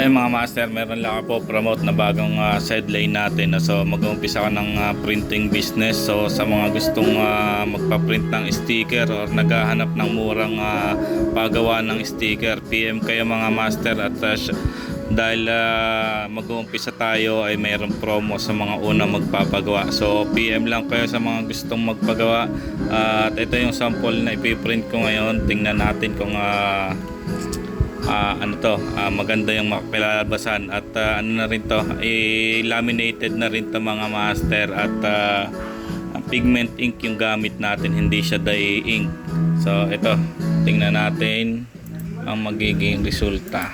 So ayun mga master, meron lang ako promote na bagong sideline natin. So mag-uumpisa ako ng printing business. So sa mga gustong magpa-print ng sticker or naghahanap ng murang pagawa ng sticker, PM kayo mga master. At dahil mag-uumpisa tayo ay mayroong promo sa mga unang magpapagawa. So PM lang kayo sa mga gustong magpagawa. At ito yung sample na ipiprint ko ngayon. Tingnan natin kung maganda yung makapilalabasan at ano na rin to, laminated na rin to mga master. At pigment ink yung gamit natin, hindi siya dye ink. So ito, tingnan natin ang magiging resulta.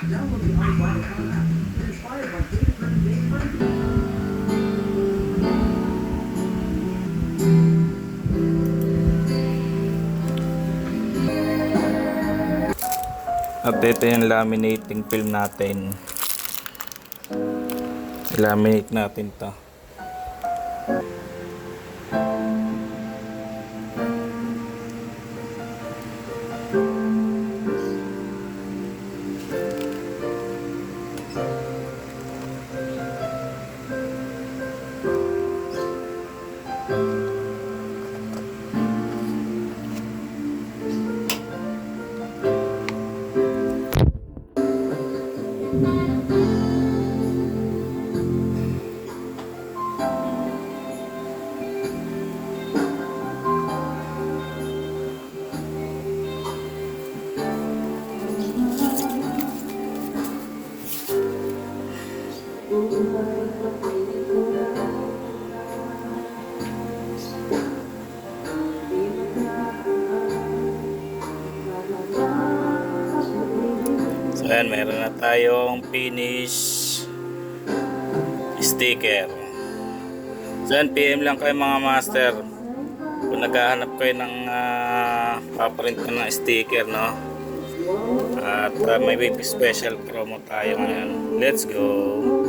At ito yung laminating film natin. I-laminate natin to. So ayan, meron na tayong finish sticker. So ayan, PM lang kayo mga master kung naghahanap kayo ng paprint ng sticker, no? At may special promo tayo ngayon. Let's go!